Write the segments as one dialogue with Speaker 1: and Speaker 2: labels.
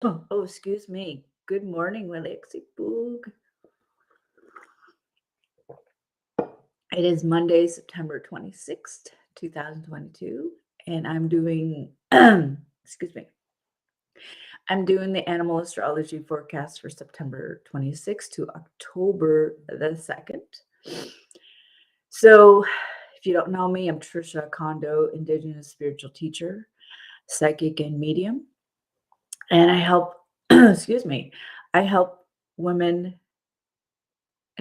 Speaker 1: Oh, excuse me. Good morning, Alexi Boog. It is Monday, September 26th, 2022, and I'm doing, excuse me, I'm doing the animal astrology forecast for September 26th to October the 2nd. So, if you don't know me, I'm Trisha Kondo, Indigenous spiritual teacher, psychic, and medium. And I help, excuse me, I help women,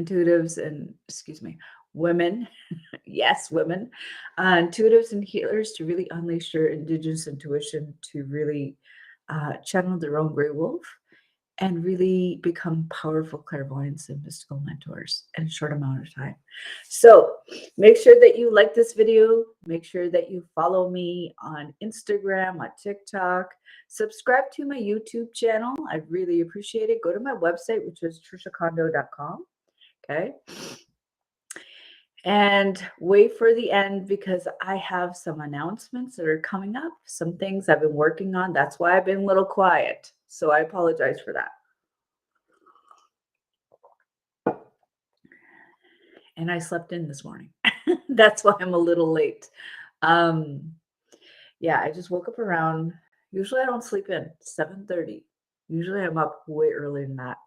Speaker 1: intuitives, and, excuse me, women, yes, women, intuitives and healers to really unleash their indigenous intuition to really channel their own gray wolf and really become powerful clairvoyants and mystical mentors in a short amount of time. So make sure that you like this video. Make sure that you follow me on Instagram, on TikTok. Subscribe to my YouTube channel. I really appreciate it. Go to my website, which is trishakondo.com. Okay. And wait for the end because I have some announcements that are coming up, some things I've been working on. That's why I've been a little quiet. So I apologize for that. And I slept in this morning. That's why I'm a little late. Um, yeah, I just woke up around, usually I don't sleep in 7:30. Usually I'm up way earlier than that.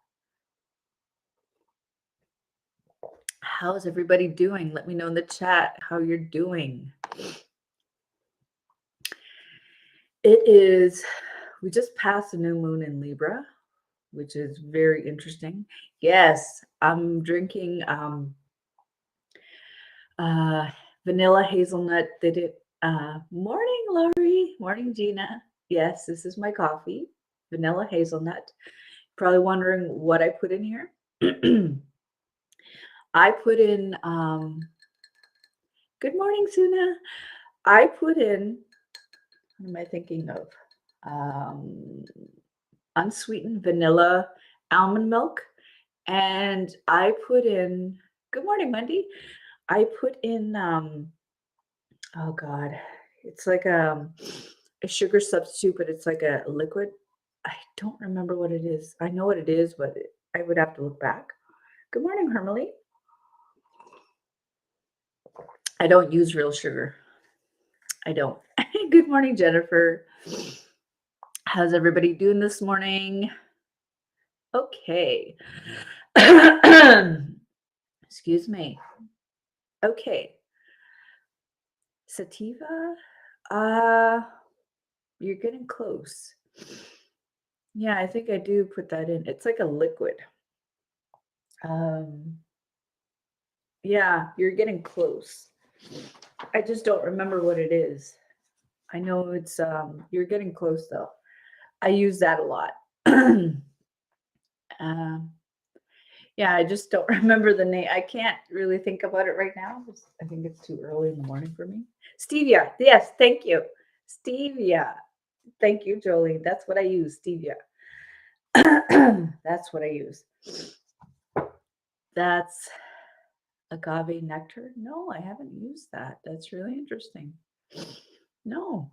Speaker 1: How's everybody doing? Let me know in the chat how you're doing. It is, we just passed a new moon in Libra, which is very interesting. Yes, I'm drinking uh, vanilla hazelnut. They did. Morning, Laurie. Morning, Gina. Yes, this is my coffee, vanilla hazelnut. Probably wondering what I put in here. I put in. Good morning, Suna. I put in. What am I thinking of? Um, Unsweetened vanilla almond milk, and I put in. Good morning, Wendy. I put in. Oh God, it's like a sugar substitute, but it's like a liquid. I don't remember what it is. I know what it is, but I would have to look back. Good morning, Hermely. I don't use real sugar. I don't. Good morning, Jennifer. How's everybody doing this morning? Okay. Excuse me. Okay. Sativa. Uh, you're getting close. Yeah, I think I do put that in. It's like a liquid. Um, yeah, you're getting close. I just don't remember what it is. I know it's you're getting close though. I use that a lot. um, yeah, I just don't remember the name. I can't really think about it right now. I think it's too early in the morning for me. Stevia. Yes, thank you. Stevia. Thank you, Jolie. That's what I use. Stevia. That's what I use. That's agave nectar. No, I haven't used that. That's really interesting. No,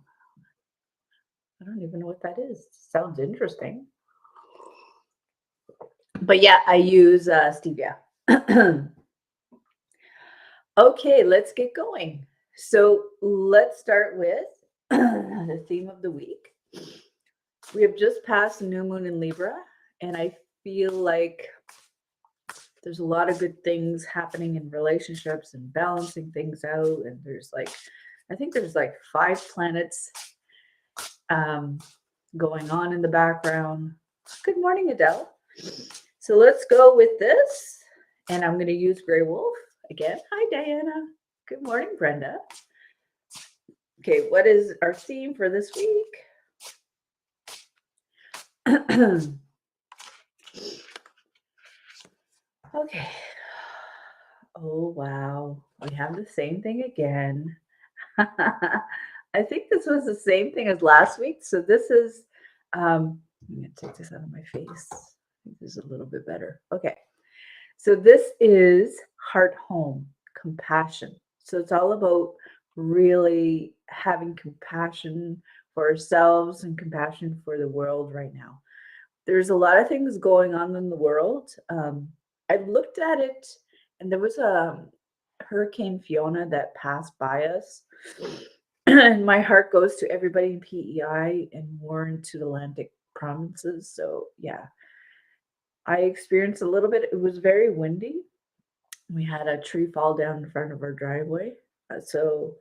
Speaker 1: I don't even know what that is. Sounds interesting. But yeah, I use stevia. Okay, let's get going. So let's start with the theme of the week. We have just passed the new moon in Libra, and I feel like there's a lot of good things happening in relationships and balancing things out. And there's like, I think there's like 5 planets um, going on in the background. Good morning, Adele. So let's go with this. And I'm going to use Grey Wolf again. Hi, Diana. Good morning, Brenda. Okay, what is our theme for this week? Okay. Oh, wow. We have the same thing again. I think this was the same thing as last week. So this is, I'm going to take this out of my face. I think this is a little bit better. Okay. So this is heart home, compassion. So it's all about really having compassion for ourselves and compassion for the world right now. there's a lot of things going on in the world. I looked at it, and there was a Hurricane Fiona that passed by us. And my heart goes to everybody in PEI and more into the Atlantic provinces. So, yeah, I experienced a little bit. It was very windy. We had a tree fall down in front of our driveway. So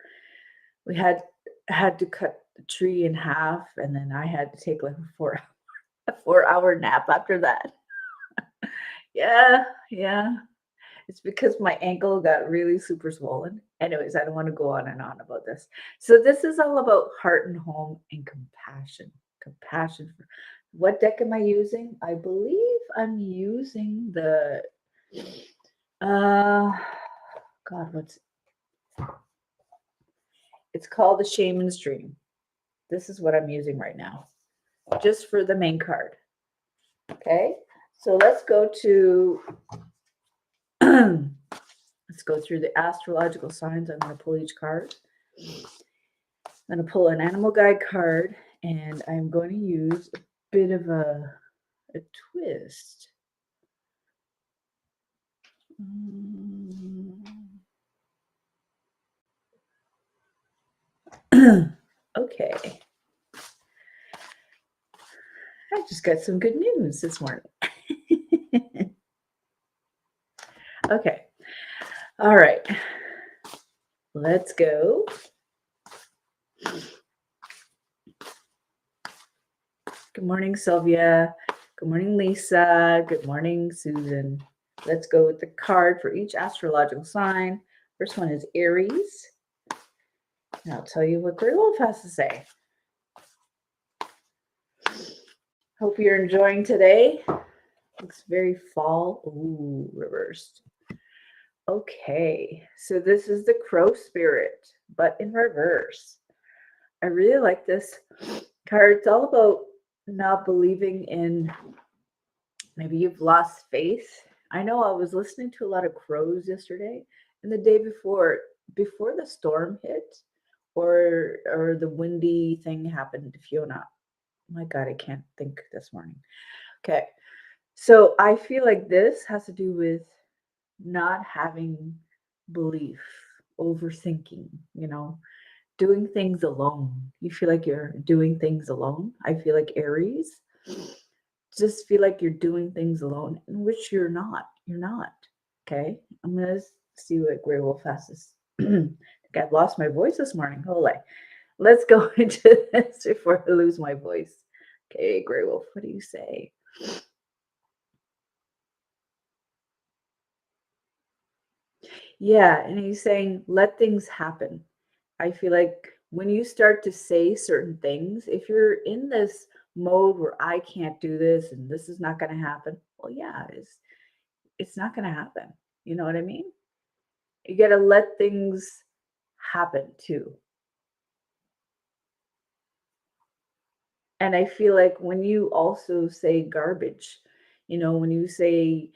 Speaker 1: we had to cut the tree in half, and then I had to take like a 4-hour nap after that. Yeah, yeah. It's because my ankle got really super swollen. Anyways, I don't want to go on and on about this. So this is all about heart and home and compassion. Compassion. What deck am I using? I believe I'm using the God, it's called the Shaman's Dream. This is what I'm using right now, just for the main card. Okay, so let's go to let's go through the astrological signs. I'm going to pull each card. I'm going to pull an animal guide card, and I'm going to use a bit of a twist. Okay. I just got some good news this morning. Okay. All right. Let's go. Good morning, Sylvia. Good morning, Lisa. Good morning, Susan. Let's go with the card for each astrological sign. First one is Aries. And I'll tell you what Grey Wolf has to say. Hope you're enjoying today. Looks very fall. Ooh, reversed. Okay, so this is the Crow Spirit, but in reverse. I really like this card. It's all about not believing in, maybe you've lost faith. I know I was listening to a lot of crows yesterday, and the day before the storm hit, or the windy thing happened to Fiona. My God, I can't think this morning. Okay, so I feel like this has to do with not having belief, overthinking, doing things alone. You feel like you're doing things alone. I feel like Aries just feel like you're doing things alone, in which you're not. You're not. Okay. I'm gonna see what Grey Wolf has to I think I've lost my voice this morning. Hold on. Let's go into this before I lose my voice. Okay, Grey Wolf, what do you say? Yeah, and he's saying, let things happen. I feel like when you start to say certain things, if you're in this mode where I can't do this and this is not going to happen, well, yeah, it's not going to happen. You know what I mean? You got to let things happen too. And I feel like when you also say garbage, when you say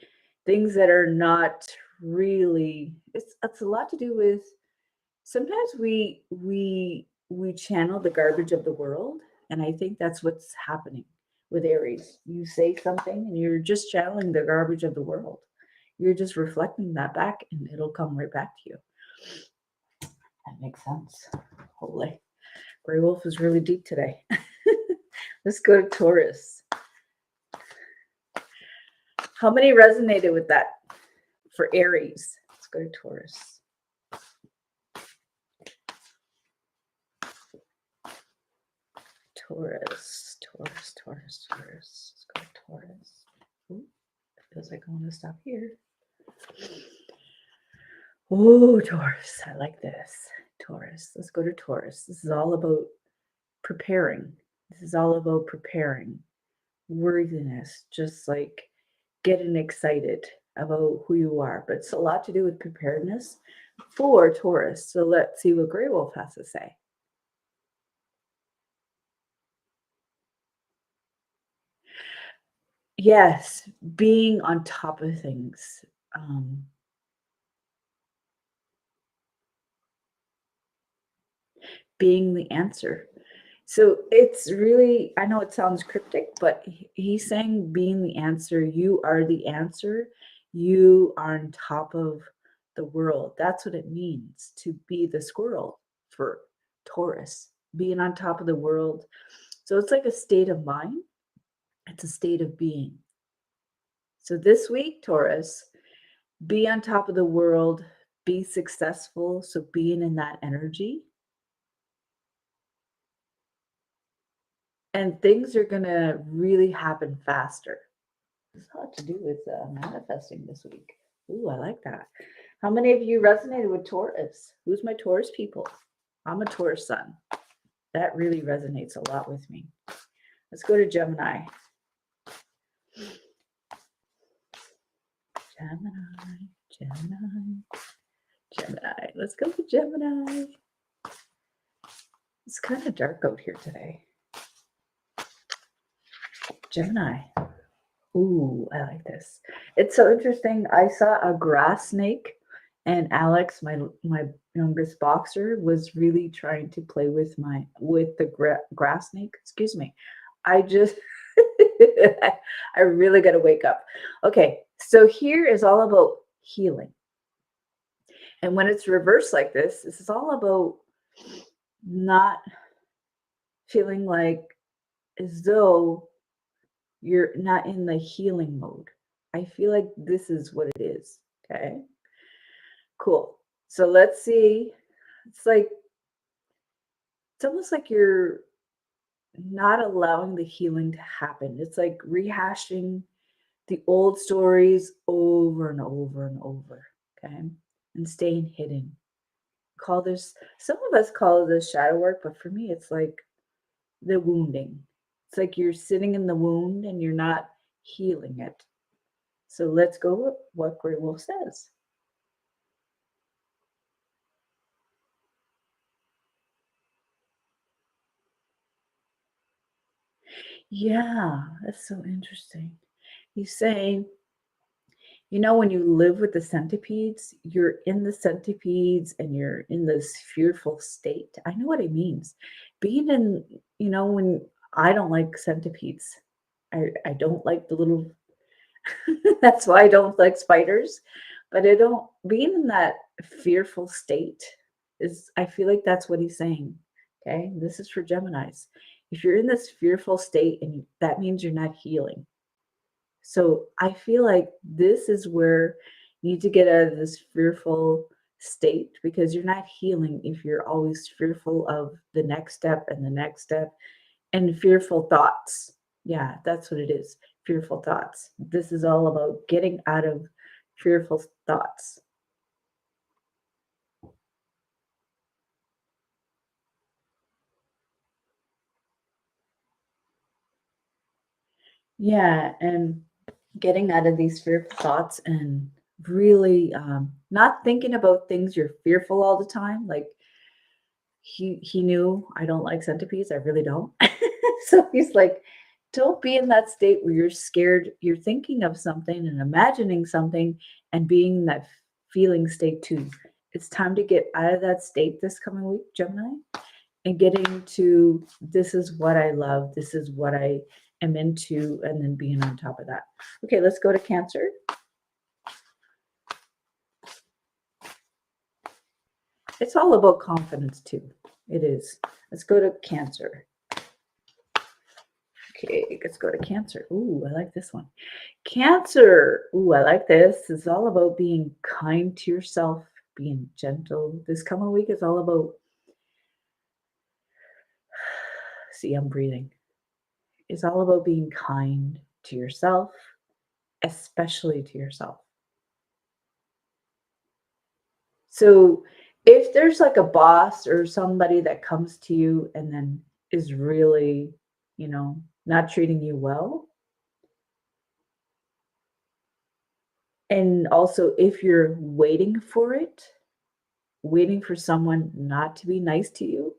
Speaker 1: things that are not really, it's a lot to do with, sometimes we channel the garbage of the world, and I think that's what's happening with Aries. You say something and you're just channeling the garbage of the world. You're just reflecting that back, and it'll come right back to you. That makes sense. Holy, Grey Wolf is really deep today. Let's go to Taurus. How many resonated with that for Aries? Let's go to Taurus. Taurus. Let's go to Taurus. Ooh, feels like I want to stop here. Oh, Taurus. I like this. Taurus. Let's go to Taurus. This is all about preparing. This is all about preparing. Worthiness. Just like getting excited about who you are. But it's a lot to do with preparedness for Taurus. So let's see what Grey Wolf has to say. Yes, being on top of things. Being the answer. So it's really, I know it sounds cryptic, but he's saying being the answer, you are the answer. You are on top of the world. That's what it means to be the squirrel for Taurus, being on top of the world. So it's like a state of mind, it's a state of being. So this week, Taurus, be on top of the world, be successful. So being in that energy, and things are going to really happen faster. This has a lot to do with manifesting this week. Ooh, I like that. How many of you resonated with Taurus? Who's my Taurus people? I'm a Taurus sun. That really resonates a lot with me. Let's go to Gemini. Gemini. Let's go to Gemini. It's kind of dark out here today. Gemini. Ooh, I like this. It's so interesting. I saw a grass snake, and Alex, my youngest boxer, was really trying to play with the grass snake. Excuse me. I just I really got to wake up. Okay, so here is all about healing. And when it's reversed like this is all about not feeling like as though you're not in the healing mode. I feel like this is what it is. Okay. Cool. So let's see. It's almost like you're not allowing the healing to happen. It's like rehashing the old stories over and over and over. Okay. And staying hidden. Some of us call this shadow work, but for me, it's like the wounding. It's like you're sitting in the wound and you're not healing it. So let's go with what Grey Wolf says. Yeah, that's so interesting. He's saying, when you live with the centipedes, you're in the centipedes and you're in this fearful state. I know what it means. Being in, when I don't like centipedes, I don't like the little, that's why I don't like spiders, but being in that fearful state I feel like that's what he's saying. Okay. This is for Geminis. If you're in this fearful state, and that means you're not healing. So I feel like this is where you need to get out of this fearful state, because you're not healing if you're always fearful of the next step and the next step and fearful thoughts. Yeah, that's what it is. Fearful thoughts. This is all about getting out of fearful thoughts. Yeah, and getting out of these fearful thoughts and really not thinking about things you're fearful all the time. Like he knew I don't like centipedes. I really don't. So he's like, don't be in that state where you're scared. You're thinking of something and imagining something and being in that feeling state too. It's time to get out of that state this coming week, Gemini, and getting to this is what I love. This is what I am into, and then being on top of that. Okay, let's go to Cancer. It's all about confidence too. It is. Let's go to Cancer. Okay, let's go to Cancer. Ooh, I like this one. Cancer. Ooh, I like this. It's all about being kind to yourself, being gentle. This coming week is all about, see, I'm breathing. It's all about being kind to yourself, especially to yourself. So if there's like a boss or somebody that comes to you and then is really, not treating you well, and also if you're waiting for someone not to be nice to you,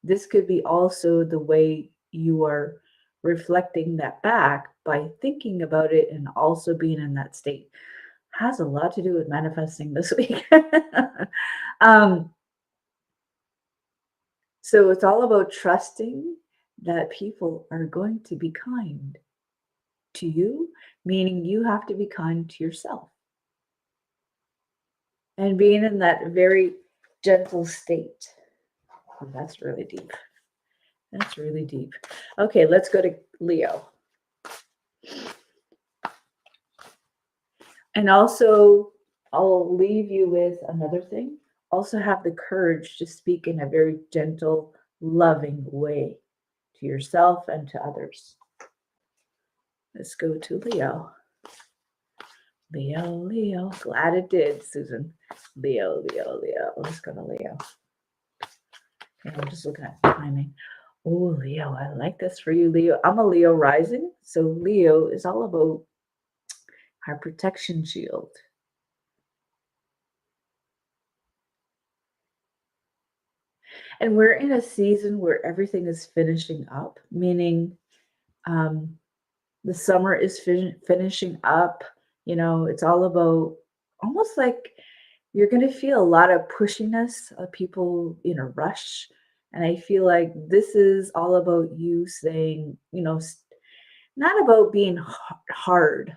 Speaker 1: this could be also the way you are reflecting that back by thinking about it and also being in that state. Has a lot to do with manifesting this week. um, So it's all about trusting that people are going to be kind to you, meaning you have to be kind to yourself. And being in that very gentle state. Oh, that's really deep. That's really deep. Okay, let's go to Leo. And also, I'll leave you with another thing. Also, have the courage to speak in a very gentle, loving way to yourself and to others. Let's go to Leo. Leo, Leo. Glad it did, Susan. Leo, Leo, Leo. Let's go to Leo. Okay, I'm just looking at timing. Oh, Leo, I like this for you, Leo. I'm a Leo rising. So Leo is all about our protection shield. And we're in a season where everything is finishing up, meaning the summer is finishing up. You know, it's all about almost like you're going to feel a lot of pushiness of people in a rush. And I feel like this is all about you saying, you know, not about being hard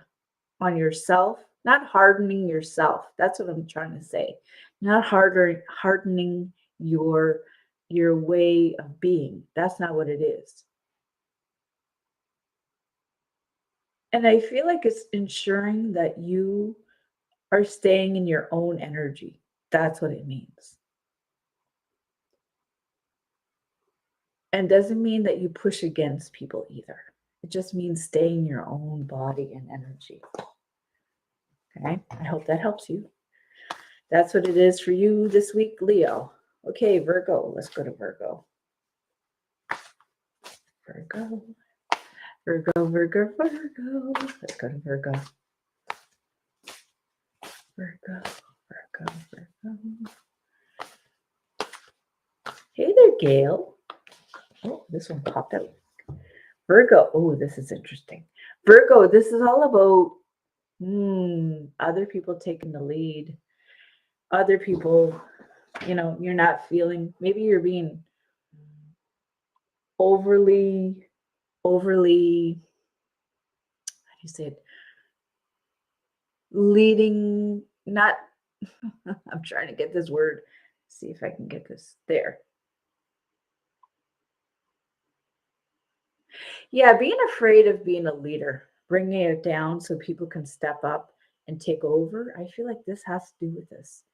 Speaker 1: on yourself, not hardening yourself. That's what I'm trying to say. Not hardening your way of being. That's not what it is. And I feel like it's ensuring that you are staying in your own energy. That's what it means. And doesn't mean that you push against people either. It just means staying in your own body and energy. Okay, I hope that helps you. That's what it is for you this week, Leo. Okay, Virgo. Let's go to Virgo. Virgo. Virgo, Virgo, Virgo. Let's go to Virgo. Virgo, Virgo, Virgo. Hey there, Gail. Oh, this one popped out. Virgo. Oh, this is interesting. Virgo, this is all about other people taking the lead. Other people, you know, you're not feeling, maybe you're being overly, how do you say it? Leading, not, I'm trying to get this word, see if I can get this there. Yeah, being afraid of being a leader, bringing it down so people can step up and take over. I feel like this has to do with this.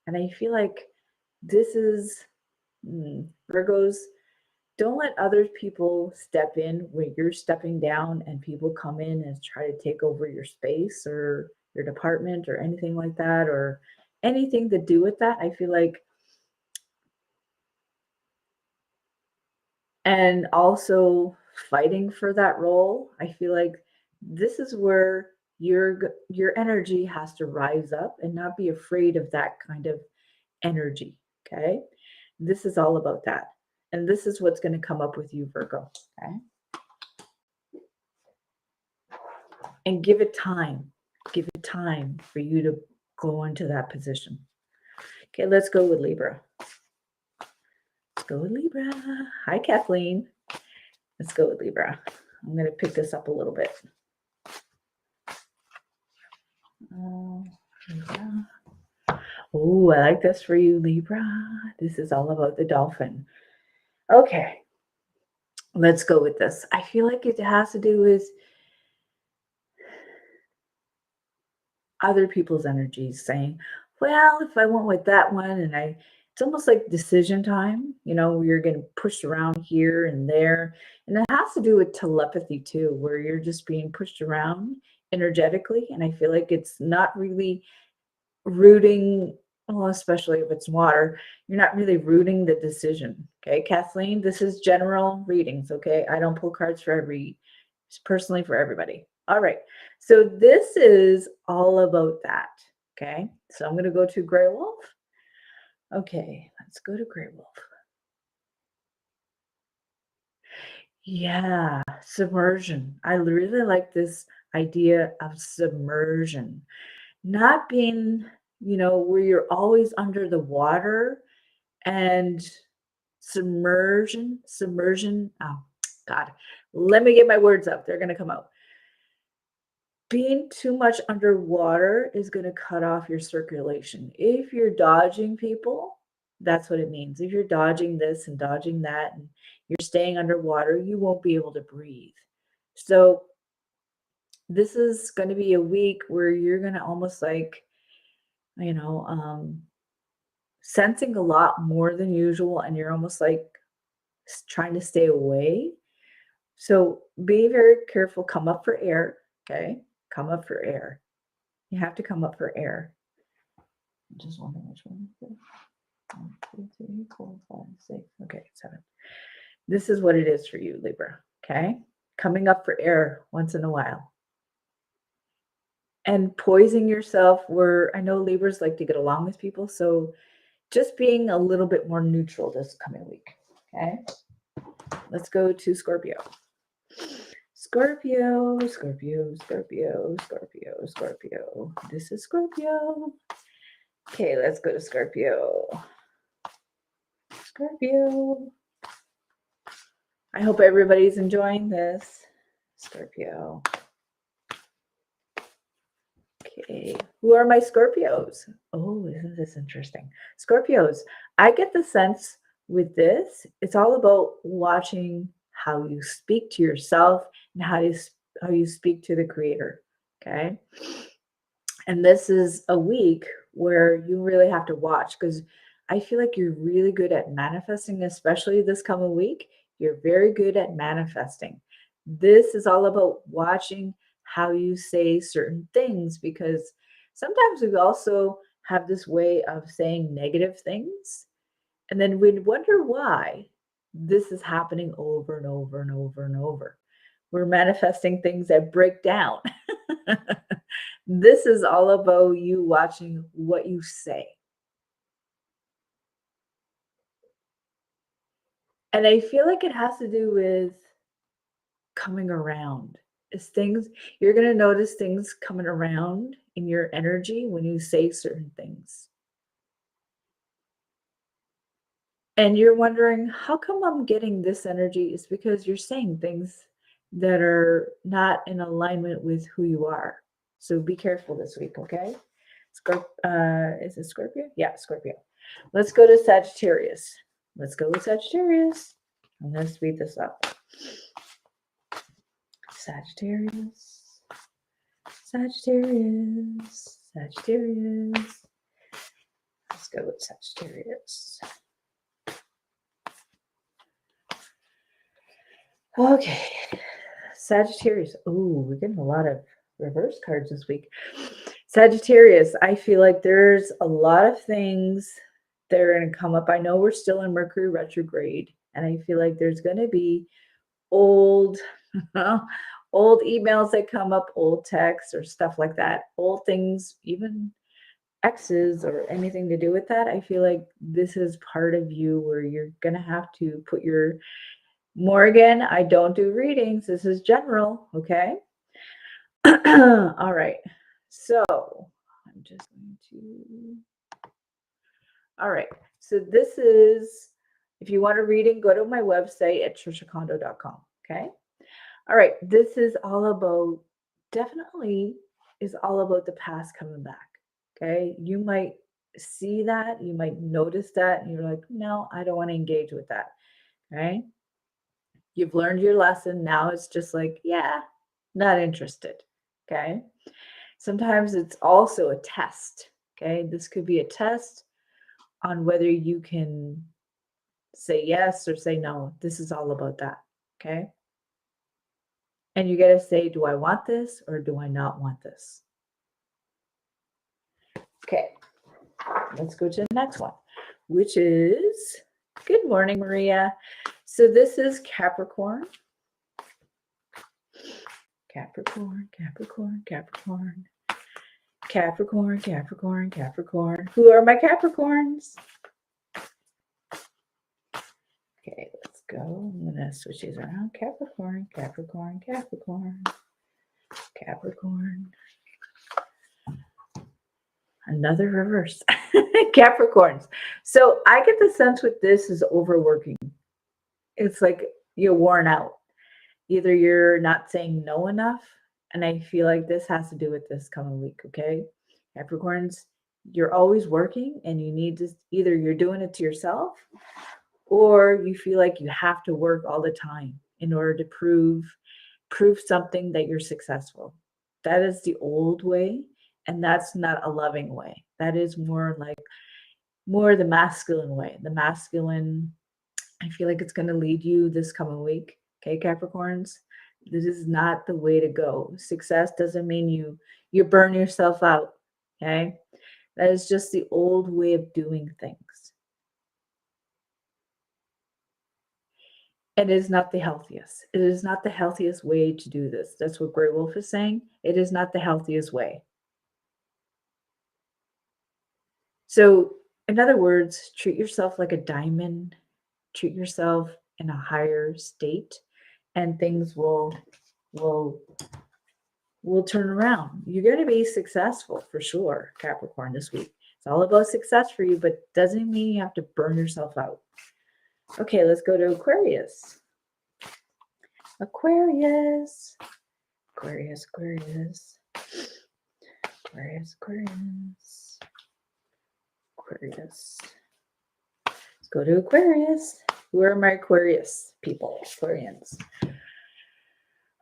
Speaker 1: And I feel like this is Virgos, don't let other people step in when you're stepping down and people come in and try to take over your space or your department or anything like that or anything to do with that. I feel like, and also fighting for that role. I feel like this is where your energy has to rise up and not be afraid of that kind of energy. Okay. This is all about that. And this is what's going to come up with you, Virgo. Okay. And give it time. Give it time for you to go into that position. Okay, let's go with Libra. Let's go with Libra. Hi, Kathleen. Let's go with Libra. I'm going to pick this up a little bit. Oh, I like this for you, Libra. This is all about the dolphin. Okay, let's go with this. I feel like it has to do with other people's energies saying, well, if I went with that one and it's almost like decision time, you know, you're getting pushed around here and there. And it has to do with telepathy too, where you're just being pushed around energetically. And I feel like it's not really rooting, well, especially if it's water, you're not really rooting the decision. Okay, Kathleen, this is general readings. Okay, I don't pull cards for it's personally for everybody. All right, so this is all about that. Okay, so I'm going to go to Grey Wolf. Okay, let's go to Grey Wolf. Yeah, submersion. I really like this idea of submersion. Not being, you know, where you're always under the water and submersion. Oh, God. Let me get my words up. They're going to come out. Being too much underwater is going to cut off your circulation. If you're dodging people, that's what it means. If you're dodging this and dodging that and you're staying underwater, you won't be able to breathe. So this is going to be a week where you're going to almost like, sensing a lot more than usual, and you're almost like trying to stay away. So be very careful. Come up for air. Okay. Come up for air. You have to come up for air. I'm just wondering which one is it. 1, 2, 3, 4, 5, 6. Okay, 7. This is what it is for you, Libra. Okay. Coming up for air once in a while. And poising yourself where I know Libras like to get along with people. So just being a little bit more neutral this coming week. Okay. Let's go to Scorpio. Scorpio. This is Scorpio. Okay, let's go to Scorpio. I hope everybody's enjoying this. Scorpio. Okay, who are my Scorpios? Oh, isn't this interesting? Scorpios, I get the sense with this, it's all about watching how you speak to yourself and how you speak to the creator. Okay. And this is a week where you really have to watch, because I feel like you're really good at manifesting, especially this coming week. You're very good at manifesting. This is all about watching how you say certain things, because sometimes we also have this way of saying negative things, and then we wonder why this is happening over and over and over and over. We're manifesting things that break down. This is all about you watching what you say. And I feel like it has to do with coming around. It's things you're going to notice things coming around in your energy when you say certain things. And you're wondering, how come I'm getting this energy? It's because you're saying things that are not in alignment with who you are. So be careful this week, okay? Is it Scorpio? Yeah, Scorpio. Let's go to Sagittarius. Let's go with Sagittarius. I'm going to speed this up. Sagittarius. Let's go with Sagittarius. Okay. Sagittarius. Oh, we're getting a lot of reverse cards this week. Sagittarius, I feel like there's a lot of things that are going to come up. I know we're still in Mercury retrograde, and I feel like there's going to be old emails that come up, old texts or stuff like that, old things, even exes or anything to do with that. I feel like this is part of you where you're going to have to put your Morgan, I don't do readings. This is general, okay? All right. So I'm just going to. All right. So this is, if you want a reading, go to my website at trishacondo.com. Okay. All right. This is all about, definitely is all about the past coming back. Okay. You might see that, you might notice that, and you're like, no, I don't want to engage with that. Okay. You've learned your lesson. Now it's just like, yeah, not interested. Okay. Sometimes it's also a test. Okay. This could be a test on whether you can say yes or say no. This is all about that. Okay. And you got to say, do I want this or do I not want this? Okay. Let's go to the next one, which is, good morning, Maria. So this is Capricorn. Capricorn. Who are my Capricorns? Okay, let's go. I'm going to switch these around. Capricorn. Another reverse. Capricorns. So I get the sense with this is overworking. It's like you're worn out. Either you're not saying no enough, and I feel like this has to do with this coming week, okay? Capricorns, you're always working and you need to either you're doing it to yourself or you feel like you have to work all the time in order to prove something that you're successful. That is the old way, and that's not a loving way. That is more like more the masculine way. The masculine, I feel like it's going to lead you this coming week. Okay, Capricorns, this is not the way to go. Success doesn't mean you burn yourself out. Okay, that is just the old way of doing things. It is not the healthiest. It is not the healthiest way to do this. That's what Grey Wolf is saying. It is not the healthiest way. So, in other words, treat yourself like a diamond, treat yourself in a higher state, and things will will turn around. You're going to be successful for sure, Capricorn, this week. It's all about success for you, but doesn't mean you have to burn yourself out. Okay, let's go to Aquarius. Aquarius. Aquarius, Aquarius. Aquarius, Aquarius. Aquarius. Let's go to Aquarius. Who are my Aquarius people? Aquarians.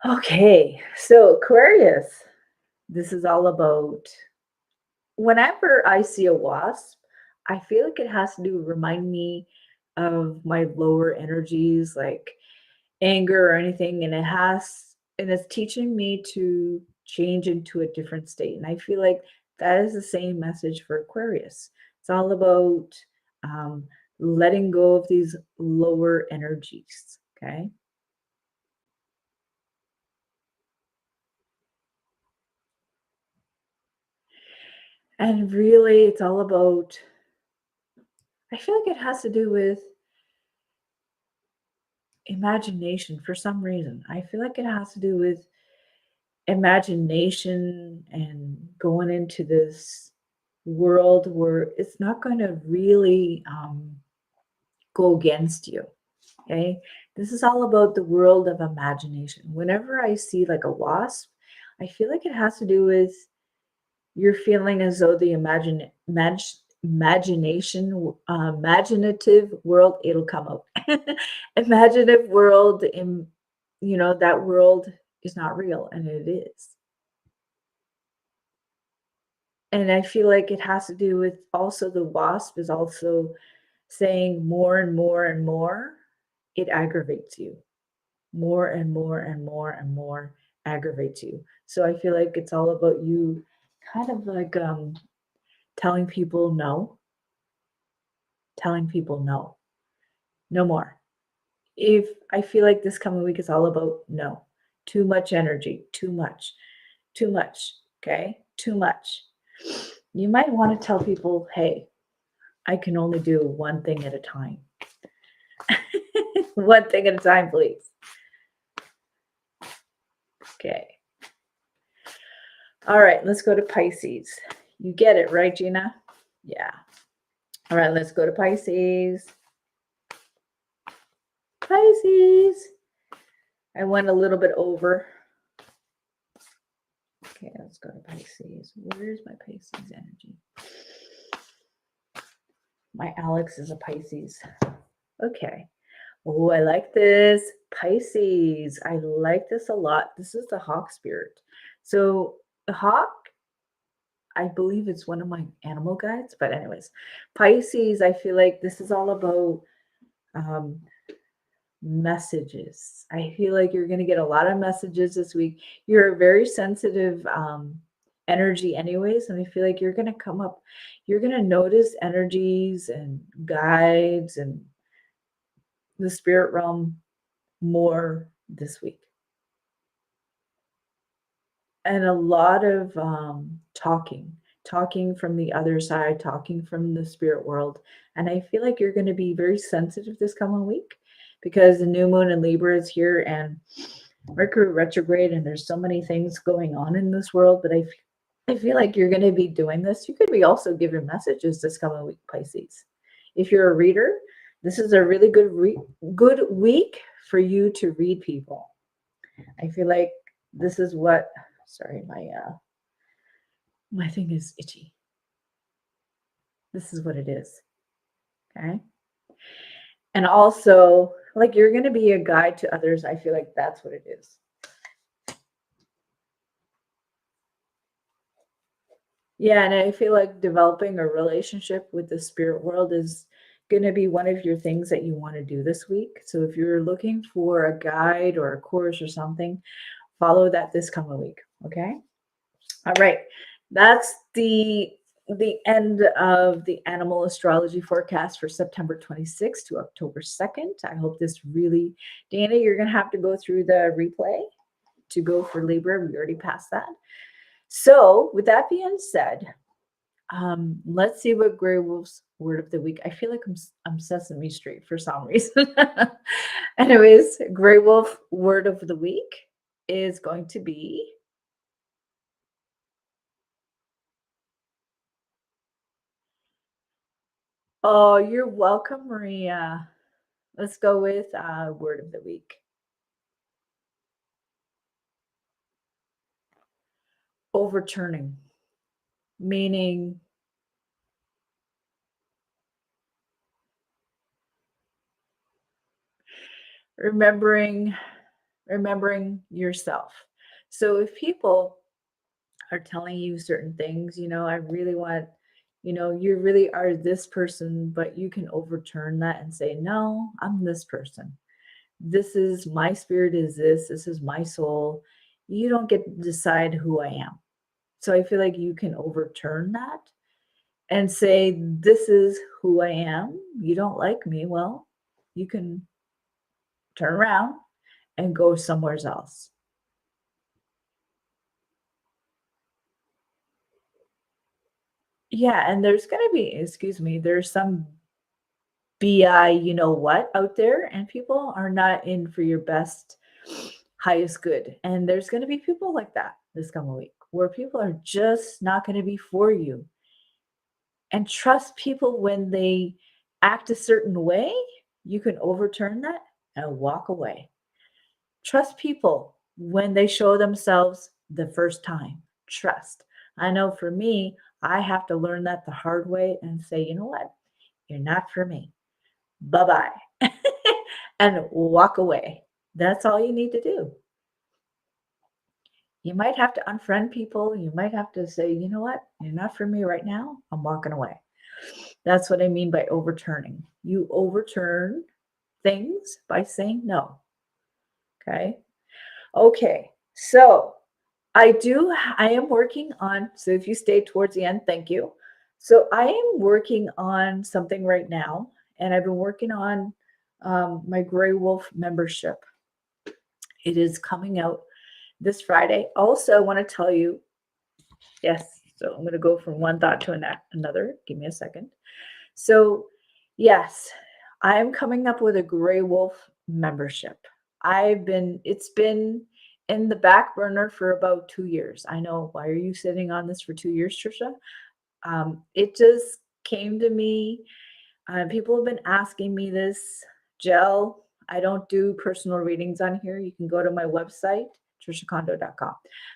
Speaker 1: Okay, so Aquarius, this is all about whenever I see a wasp, I feel like it has to remind me of my lower energies like anger or anything, and it's teaching me to change into a different state. And I feel like that is the same message for Aquarius. It's all about um, letting go of these lower energies. Okay. And really, it's all about, I feel like it has to do with imagination for some reason. I feel like it has to do with imagination and going into this world where it's not going to really go against you. Okay. This is all about the world of imagination. Whenever I see like a wasp, I feel like it has to do with you're feeling as though the imaginative world, it'll come out. Imaginative world in, that world is not real and it is. And I feel like it has to do with also the wasp is also saying more and more and more, it aggravates you. More and more and more and more aggravates you. So I feel like it's all about you kind of like telling people no, telling people no, no more. If I feel like this coming week is all about no, too much energy, too much, okay, too much. You might want to tell people, hey, I can only do one thing at a time. One thing at a time, please. Okay. All right, let's go to Pisces. You get it, right, Gina? Yeah. All right, let's go to Pisces. Pisces. I went a little bit over. Okay, let's go to Pisces. Where's my Pisces energy? My Alex is a Pisces. Okay. Oh, I like this. Pisces. I like this a lot. This is the hawk spirit. So the hawk, I believe it's one of my animal guides. But anyways, Pisces, I feel like this is all about messages. I feel like you're going to get a lot of messages this week. You're a very sensitive energy anyways, and I feel like you're going to come up, you're going to notice energies and guides and the spirit realm more this week. And a lot of talking from the other side, talking from the spirit world. And I feel like you're going to be very sensitive this coming week because the new moon in Libra is here and Mercury retrograde, and there's so many things going on in this world. But I feel like you're going to be doing this. You could be also giving messages this coming week, Pisces. If you're a reader, this is a really good week for you to read people. I feel like this is what, sorry, my thing is itchy. This is what it is. Okay. And also, like, you're going to be a guide to others. I feel like that's what it is. Yeah, and I feel like developing a relationship with the spirit world is going to be one of your things that you want to do this week. So if you're looking for a guide or a course or something, follow that this coming week. Okay. All right. That's the end of the animal astrology forecast for September 26th to October 2nd. I hope this really, Dana, you're going to have to go through the replay to go for Libra. We already passed that. So with that being said, let's see what Grey Wolf's word of the week. I feel like I'm Sesame Street for some reason. Anyways, Grey Wolf word of the week is going to be, oh, you're welcome, Maria. Let's go with word of the week. Overturning, meaning remembering yourself. So if people are telling you certain things, I really want, you really are this person, but you can overturn that and say, no, I'm this person. This is my spirit, is this is my soul. You don't get to decide who I am. So I feel like you can overturn that and say, this is who I am. You don't like me. Well, you can turn around and go somewhere else. Yeah, and there's going to be, excuse me, there's some BI, you know what, out there, and people are not in for your best, highest good. And there's going to be people like that this coming week where people are just not going to be for you. And trust people when they act a certain way, you can overturn that and walk away. Trust people when they show themselves the first time. Trust. I know for me, I have to learn that the hard way and say, you know what? You're not for me. Bye bye. And walk away. That's all you need to do. You might have to unfriend people. You might have to say, you know what? You're not for me right now. I'm walking away. That's what I mean by overturning. You overturn things by saying no. Okay. Okay. So I am working on, so if you stay towards the end, thank you. So I am working on something right now, and I've been working on my Grey Wolf membership. It is coming out this Friday. Also, I want to tell you, yes, so I'm going to go from one thought to another. Give me a second. So, yes, I'm coming up with a Grey Wolf membership. It's been in the back burner for about 2 years. I know, why are you sitting on this for 2 years, Trisha? It just came to me. People have been asking me this. Gel, I don't do personal readings on here. You can go to my website, trishacondo.com.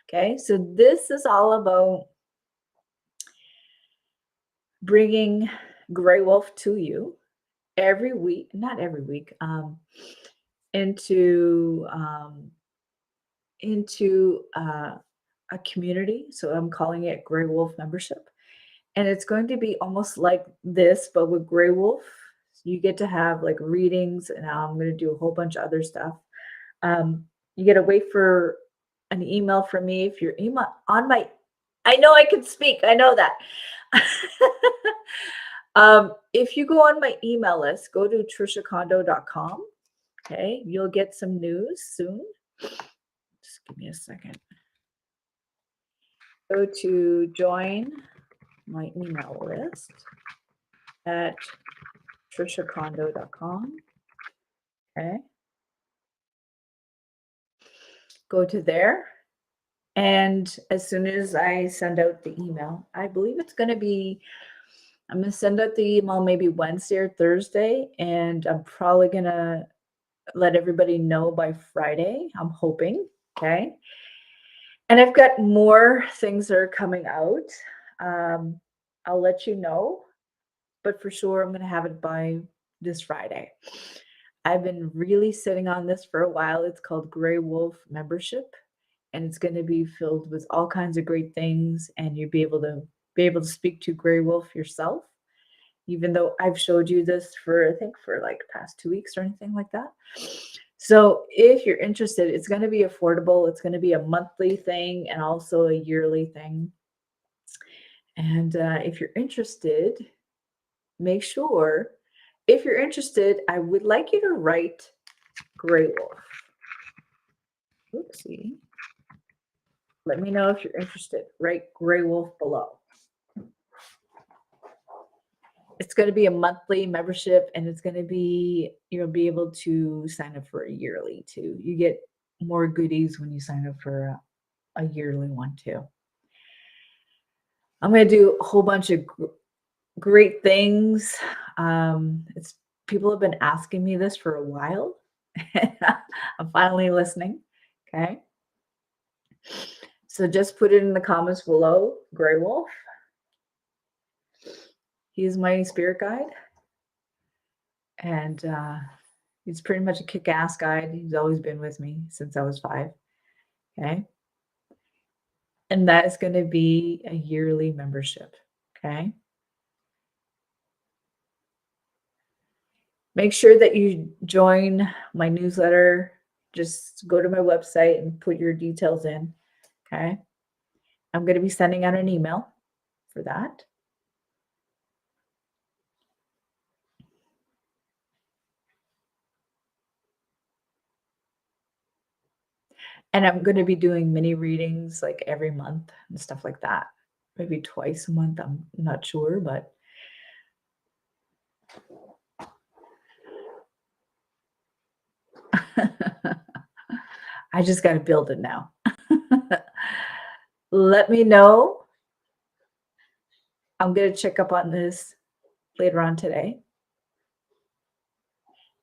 Speaker 1: Okay, so this is all about bringing Grey Wolf to you every week, not every week, into a community. So I'm calling it Grey Wolf membership. And it's going to be almost like this, but with Grey Wolf. You get to have like readings, and now I'm going to do a whole bunch of other stuff. You get to wait for an email from me. If you're email on my, I know I can speak. I know that. If you go on my email list, go to trishacondo.com. Okay, you'll get some news soon. Just give me a second. Go to join my email list at trishacondo.com. Okay. Go to there. And as soon as I send out the email, I believe it's going to be, I'm going to send out the email maybe Wednesday or Thursday, and I'm probably going to let everybody know by Friday. I'm hoping. Okay. And I've got more things that are coming out. Um, I'll let you know, but for sure, I'm going to have it by this Friday. I've been really sitting on this for a while. It's called Grey Wolf Membership, and it's going to be filled with all kinds of great things, and you'll be able to speak to Grey Wolf yourself. Even though I've showed you this for, I think, for like past 2 weeks or anything like that. So if you're interested, it's going to be affordable. It's going to be a monthly thing and also a yearly thing. And if you're interested, make sure, if you're interested, I would like you to write Grey Wolf. Oopsie. Let me know if you're interested. Write Grey Wolf below. It's going to be a monthly membership, and it's going to be, you'll be able to sign up for a yearly too. You get more goodies when you sign up for a yearly one too. I'm going to do a whole bunch of great things. It's people have been asking me this for a while. I'm finally listening. Okay. So just put it in the comments below, Grey Wolf. He's my spirit guide. And he's pretty much a kick-ass guide. He's always been with me since I was 5. Okay. And that is going to be a yearly membership. Okay. Make sure that you join my newsletter. Just go to my website and put your details in. Okay. I'm going to be sending out an email for that. And I'm going to be doing mini readings like every month and stuff like that. Maybe twice a month. I'm not sure, but I just got to build it now. Let me know. I'm going to check up on this later on today.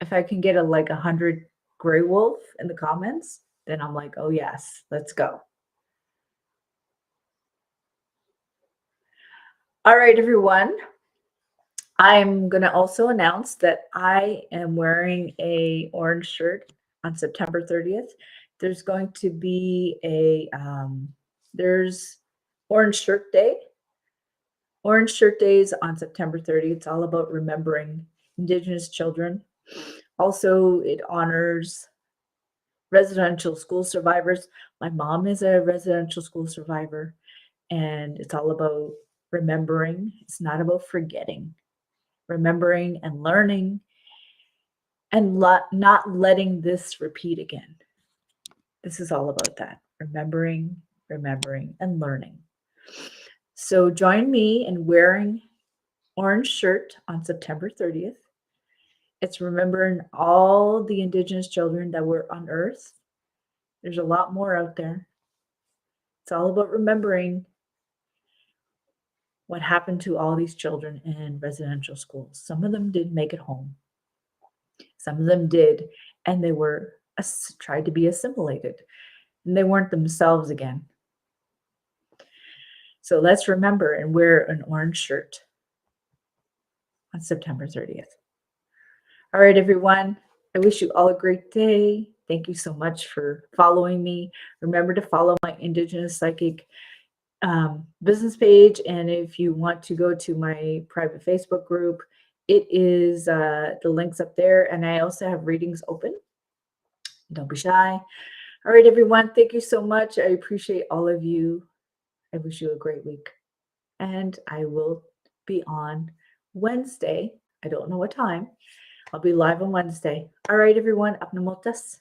Speaker 1: If I can get like 100 Grey Wolf in the comments, then I'm like, oh yes, let's go. All right, everyone. I'm going to also announce that I am wearing a orange shirt on September 30th. There's going to be there's Orange Shirt Day. Orange Shirt Days on September 30th. It's all about remembering Indigenous children. Also, it honors residential school survivors. My mom is a residential school survivor, and it's all about remembering. It's not about forgetting. Remembering and learning, and not letting this repeat again. This is all about that. Remembering, and learning. So join me in wearing orange shirt on September 30th. It's remembering all the Indigenous children that were unearthed. There's a lot more out there. It's all about remembering what happened to all these children in residential schools. Some of them didn't make it home. Some of them did, and they were tried to be assimilated, and they weren't themselves again. So let's remember and wear an orange shirt on September 30th. All right, everyone. I wish you all a great day. Thank you so much for following me. Remember to follow my Indigenous Psychic business page. And if you want to go to my private Facebook group, it is the links up there. And I also have readings open. Don't be shy. All right, everyone. Thank you so much. I appreciate all of you. I wish you a great week. And I will be on Wednesday. I don't know what time. I'll be live on Wednesday. All right, everyone. Apna multas.